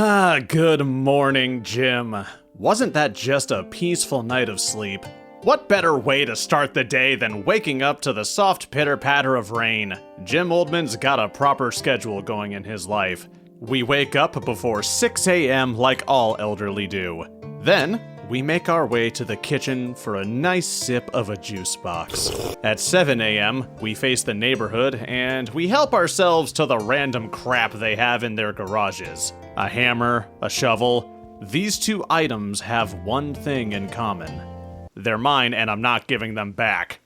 Good morning, Jim. Wasn't that just a peaceful night of sleep? What better way to start the day than waking up to the soft pitter-patter of rain? Jim Oldman's got a proper schedule going in his life. We wake up before 6 a.m. like all elderly do. Then, we make our way to the kitchen for a nice sip of a juice box. At 7 a.m., we face the neighborhood and we help ourselves to the random crap they have in their garages. A hammer, a shovel. These two items have one thing in common. They're mine and I'm not giving them back.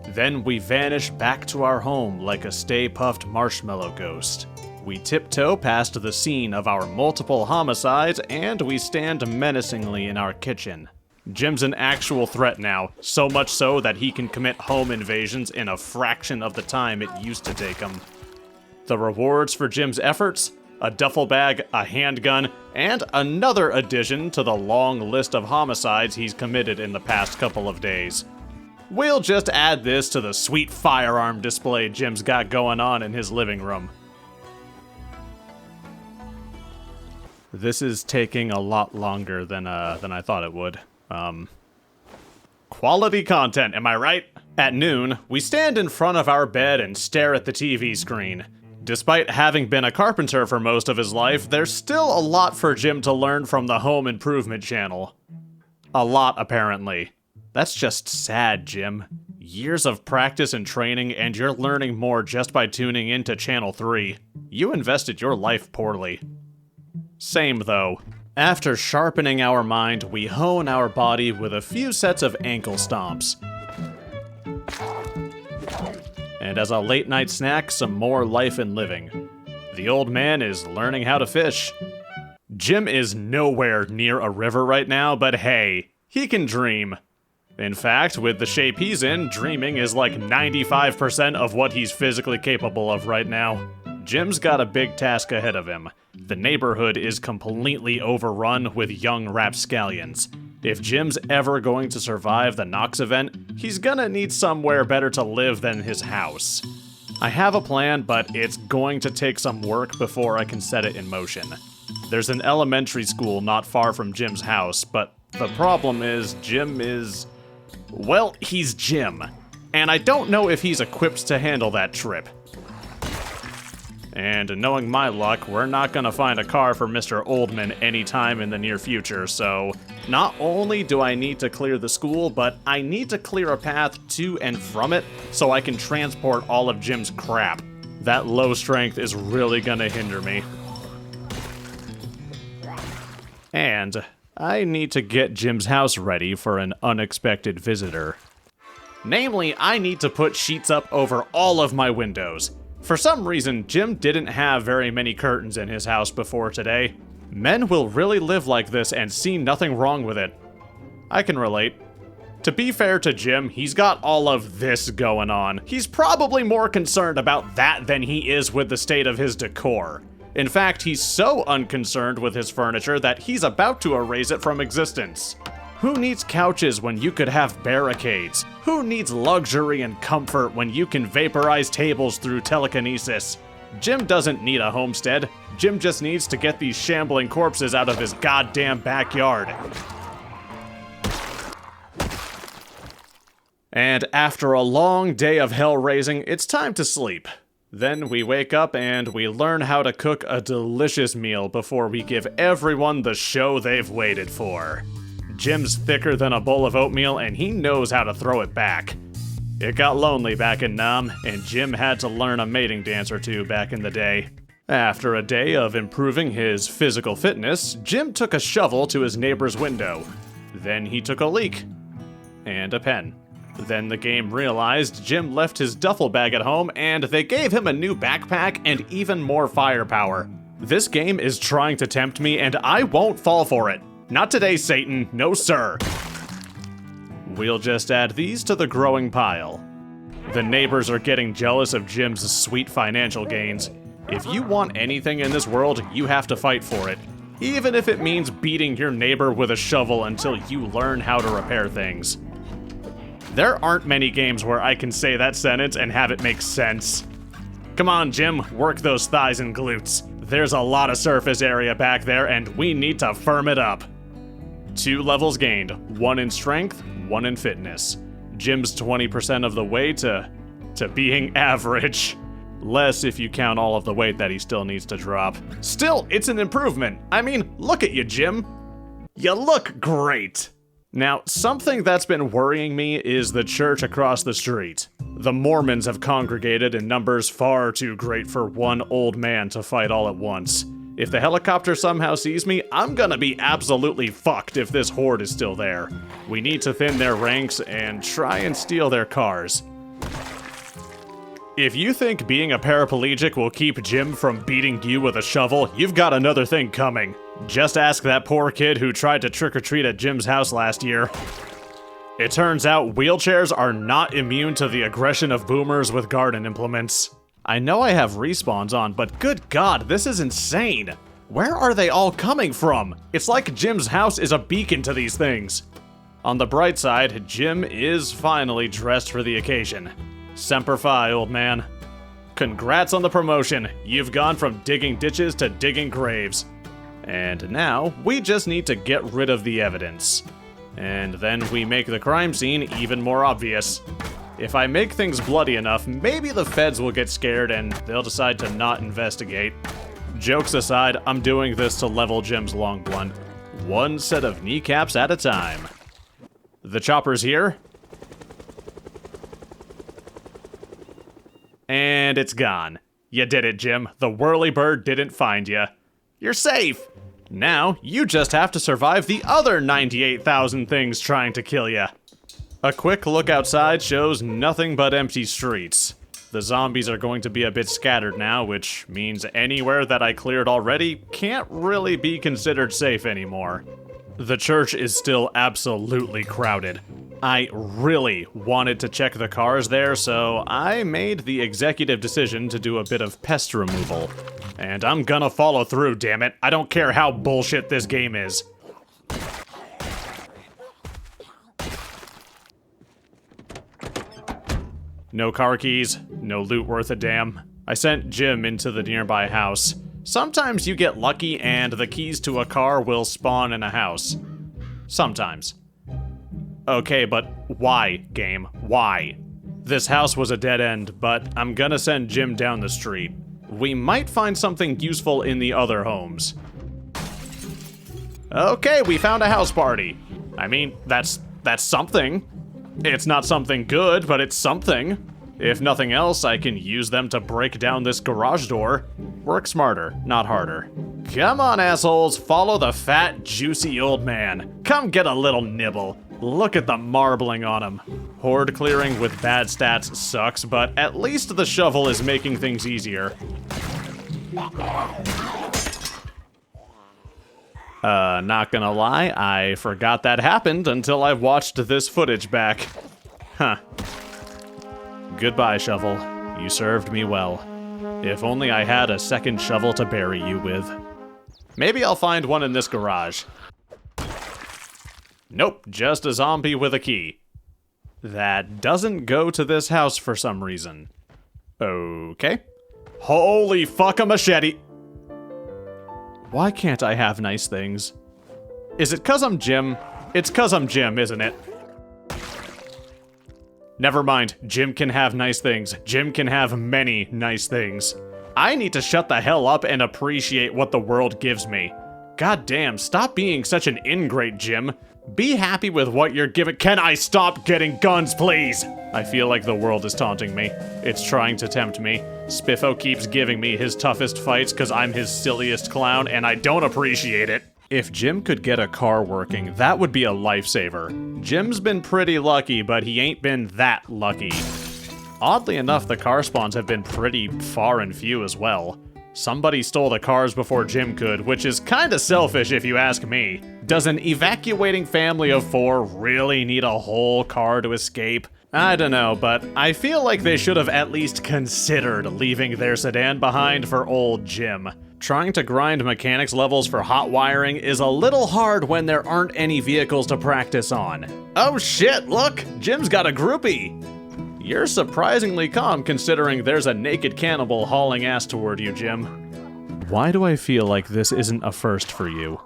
Then we vanish back to our home like a stay-puffed marshmallow ghost. We tiptoe past the scene of our multiple homicides and we stand menacingly in our kitchen. Jim's an actual threat now, so much so that he can commit home invasions in a fraction of the time it used to take him. The rewards for Jim's efforts? A duffel bag, a handgun, and another addition to the long list of homicides he's committed in the past couple of days. We'll just add this to the sweet firearm display Jim's got going on in his living room. This is taking a lot longer than I thought it would. Quality content, am I right? At noon, we stand in front of our bed and stare at the TV screen. Despite having been a carpenter for most of his life, there's still a lot for Jim to learn from the Home Improvement channel. A lot, apparently. That's just sad, Jim. Years of practice and training, and you're learning more just by tuning into Channel 3. You invested your life poorly. Same though. After sharpening our mind, we hone our body with a few sets of ankle stomps. And as a late night snack, some more life and living. The old man is learning how to fish. Jim is nowhere near a river right now, but hey, he can dream. In fact, with the shape he's in, dreaming is like 95% of what he's physically capable of right now. Jim's got a big task ahead of him. The neighborhood is completely overrun with young rapscallions. If Jim's ever going to survive the Knox event, he's gonna need somewhere better to live than his house. I have a plan, but it's going to take some work before I can set it in motion. There's an elementary school not far from Jim's house, but the problem is well, he's Jim. And I don't know if he's equipped to handle that trip. And knowing my luck, we're not gonna find a car for Mr. Oldman anytime in the near future, so not only do I need to clear the school, but I need to clear a path to and from it so I can transport all of Jim's crap. That low strength is really gonna hinder me. And I need to get Jim's house ready for an unexpected visitor. Namely, I need to put sheets up over all of my windows. For some reason, Jim didn't have very many curtains in his house before today. Men will really live like this and see nothing wrong with it. I can relate. To be fair to Jim, he's got all of this going on. He's probably more concerned about that than he is with the state of his decor. In fact, he's so unconcerned with his furniture that he's about to erase it from existence. Who needs couches when you could have barricades? Who needs luxury and comfort when you can vaporize tables through telekinesis? Jim doesn't need a homestead. Jim just needs to get these shambling corpses out of his goddamn backyard. And after a long day of hell raising, it's time to sleep. Then we wake up and we learn how to cook a delicious meal before we give everyone the show they've waited for. Jim's thicker than a bowl of oatmeal, and he knows how to throw it back. It got lonely back in Nam, and Jim had to learn a mating dance or two back in the day. After a day of improving his physical fitness, Jim took a shovel to his neighbor's window. Then he took a leak. And a pen. Then the game realized Jim left his duffel bag at home, and they gave him a new backpack and even more firepower. This game is trying to tempt me, and I won't fall for it. Not today, Satan. No, sir. We'll just add these to the growing pile. The neighbors are getting jealous of Jim's sweet financial gains. If you want anything in this world, you have to fight for it. Even if it means beating your neighbor with a shovel until you learn how to repair things. There aren't many games where I can say that sentence and have it make sense. Come on, Jim, work those thighs and glutes. There's a lot of surface area back there, and we need to firm it up. 2 levels gained, 1 in strength, 1 in fitness. Jim's 20% of the way to being average. Less if you count all of the weight that he still needs to drop. Still, it's an improvement. I mean, look at you, Jim. You look great. Now, something that's been worrying me is the church across the street. The Mormons have congregated in numbers far too great for one old man to fight all at once. If the helicopter somehow sees me, I'm gonna be absolutely fucked if this horde is still there. We need to thin their ranks and try and steal their cars. If you think being a paraplegic will keep Jim from beating you with a shovel, you've got another thing coming. Just ask that poor kid who tried to trick-or-treat at Jim's house last year. It turns out wheelchairs are not immune to the aggression of boomers with garden implements. I know I have respawns on, but good God, this is insane. Where are they all coming from? It's like Jim's house is a beacon to these things. On the bright side, Jim is finally dressed for the occasion. Semper Fi, old man. Congrats on the promotion. You've gone from digging ditches to digging graves. And now, we just need to get rid of the evidence. And then we make the crime scene even more obvious. If I make things bloody enough, maybe the feds will get scared and they'll decide to not investigate. Jokes aside, I'm doing this to level Jim's long blunt. 1 set of kneecaps at a time. The chopper's here. And it's gone. You did it, Jim. The whirlybird didn't find you. You're safe. Now, you just have to survive the other 98,000 things trying to kill you. A quick look outside shows nothing but empty streets. The zombies are going to be a bit scattered now, which means anywhere that I cleared already can't really be considered safe anymore. The church is still absolutely crowded. I really wanted to check the cars there, so I made the executive decision to do a bit of pest removal. And I'm gonna follow through, damn it. I don't care how bullshit this game is. No car keys, no loot worth a damn. I sent Jim into the nearby house. Sometimes you get lucky and the keys to a car will spawn in a house. Sometimes. Okay, but why, game? Why? This house was a dead end, but I'm gonna send Jim down the street. We might find something useful in the other homes. Okay, we found a house party. I mean, that's something. It's not something good, but it's something. If nothing else, I can use them to break down this garage door. Work smarter, not harder. Come on, assholes, follow the fat, juicy old man. Come get a little nibble. Look at the marbling on him. Horde clearing with bad stats sucks, but at least the shovel is making things easier. Not gonna lie, I forgot that happened until I watched this footage back. Huh. Goodbye, shovel. You served me well. If only I had a second shovel to bury you with. Maybe I'll find one in this garage. Nope, just a zombie with a key. That doesn't go to this house for some reason. Okay. Holy fuck, a machete! Why can't I have nice things? Is it 'cause I'm Jim? It's 'cause I'm Jim, isn't it? Never mind, Jim can have nice things. Jim can have many nice things. I need to shut the hell up and appreciate what the world gives me. God damn, stop being such an ingrate, Jim. Be happy with what you're given. Can I stop getting guns, please? I feel like the world is taunting me. It's trying to tempt me. Spiffo keeps giving me his toughest fights because I'm his silliest clown, and I don't appreciate it. If Jim could get a car working, that would be a lifesaver. Jim's been pretty lucky, but he ain't been that lucky. Oddly enough, the car spawns have been pretty far and few as well. Somebody stole the cars before Jim could, which is kinda selfish if you ask me. Does an evacuating family of 4 really need a whole car to escape? I don't know, but I feel like they should have at least considered leaving their sedan behind for old Jim. Trying to grind mechanics levels for hot wiring is a little hard when there aren't any vehicles to practice on. Oh shit, look! Jim's got a groupie! You're surprisingly calm considering there's a naked cannibal hauling ass toward you, Jim. why do I feel like this isn't a first for you?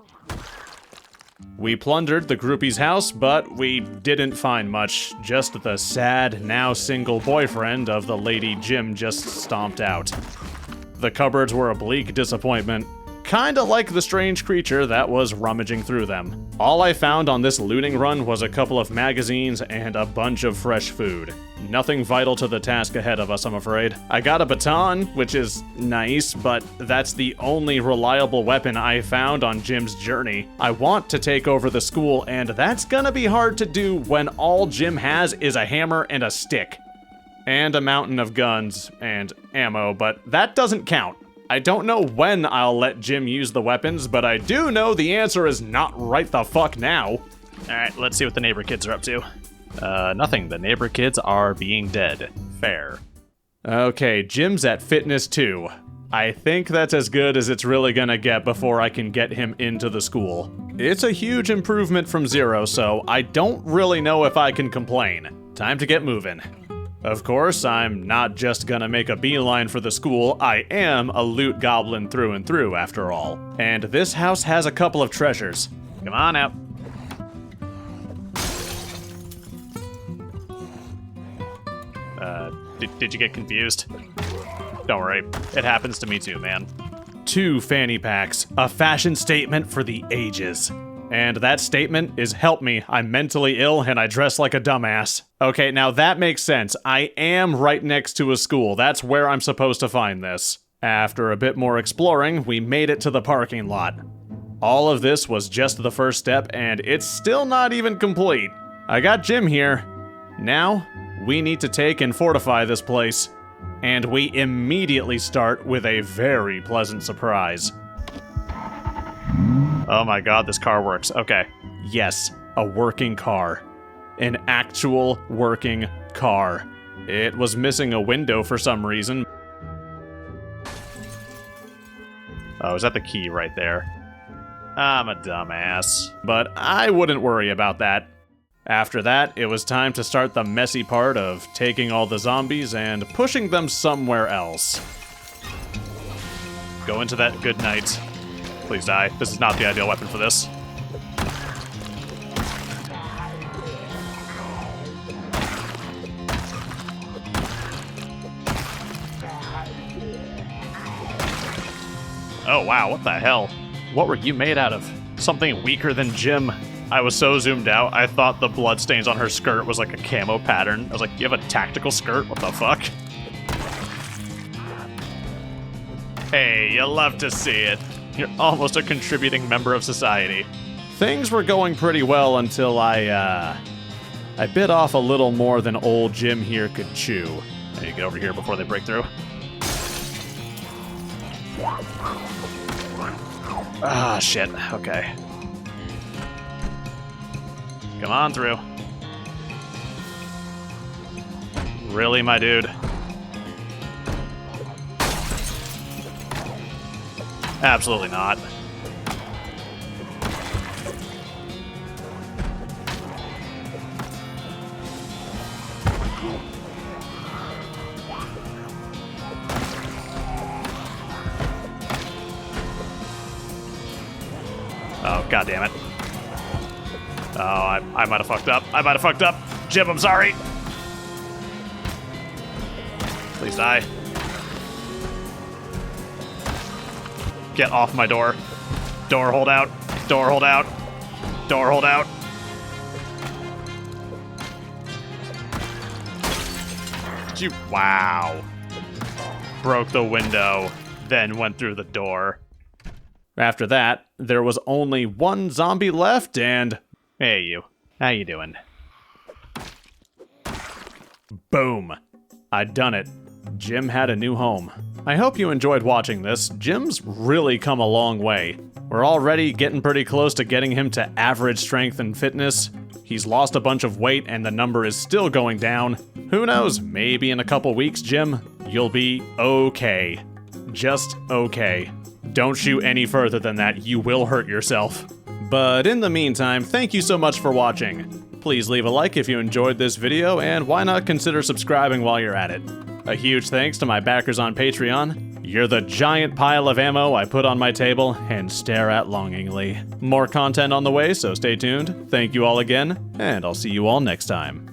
We plundered the groupie's house, but we didn't find much. Just the sad, now single boyfriend of the lady Jim just stomped out. The cupboards were a bleak disappointment. Kinda like the strange creature that was rummaging through them. All I found on this looting run was a couple of magazines and a bunch of fresh food. Nothing vital to the task ahead of us, I'm afraid. I got a baton, which is nice, but that's the only reliable weapon I found on Jim's journey. I want to take over the school, and that's gonna be hard to do when all Jim has is a hammer and a stick. And a mountain of guns and ammo, but that doesn't count. I don't know when I'll let Jim use the weapons, but I do know the answer is not right the fuck now. Alright, let's see what the neighbor kids are up to. Nothing. The neighbor kids are being dead. Fair. Okay, Jim's at fitness 2. I think that's as good as it's really gonna get before I can get him into the school. It's a huge improvement from 0, so I don't really know if I can complain. Time to get moving. Of course, I'm not just gonna make a beeline for the school, I am a loot goblin through and through, after all. And this house has a couple of treasures. Come on out. Did you get confused? Don't worry, it happens to me too, man. 2 fanny packs, a fashion statement for the ages. And that statement is, help me, I'm mentally ill and I dress like a dumbass. Okay, now that makes sense. I am right next to a school. That's where I'm supposed to find this. After a bit more exploring, we made it to the parking lot. All of this was just the first step, and it's still not even complete. I got Jim here. Now, we need to take and fortify this place. And we immediately start with a very pleasant surprise. Oh my god, this car works. Okay. Yes, a working car. An actual working car. It was missing a window for some reason. Oh, is that the key right there? I'm a dumbass. But I wouldn't worry about that. After that, it was time to start the messy part of taking all the zombies and pushing them somewhere else. Go into that good night. Please die. This is not the ideal weapon for this. Oh wow, what the hell? What were you made out of? Something weaker than Jim. I was so zoomed out, I thought the bloodstains on her skirt was like a camo pattern. I was like, you have a tactical skirt? What the fuck? Hey, you love to see it. You're almost a contributing member of society. Things were going pretty well until I bit off a little more than old Jim here could chew. Hey, get over here before they break through. Ah, shit. Okay. Come on through. Really, my dude? Absolutely not. Oh, god damn it. Oh, I might have fucked up. I might have fucked up. Jim, I'm sorry. Please die. Get off my door. Door hold out. Door hold out. Door hold out. Did you? Wow. Broke the window, then went through the door. After that, there was only one zombie left, and... Hey, you. How you doing? Boom. I'd done it. Jim had a new home. I hope you enjoyed watching this. Jim's really come a long way. We're already getting pretty close to getting him to average strength and fitness. He's lost a bunch of weight and the number is still going down. Who knows, maybe in a couple weeks, Jim, you'll be okay. Just okay. Don't shoot any further than that, you will hurt yourself. But in the meantime, thank you so much for watching. Please leave a like if you enjoyed this video, and why not consider subscribing while you're at it. A huge thanks to my backers on Patreon. You're the giant pile of ammo I put on my table and stare at longingly. More content on the way, so stay tuned. Thank you all again, and I'll see you all next time.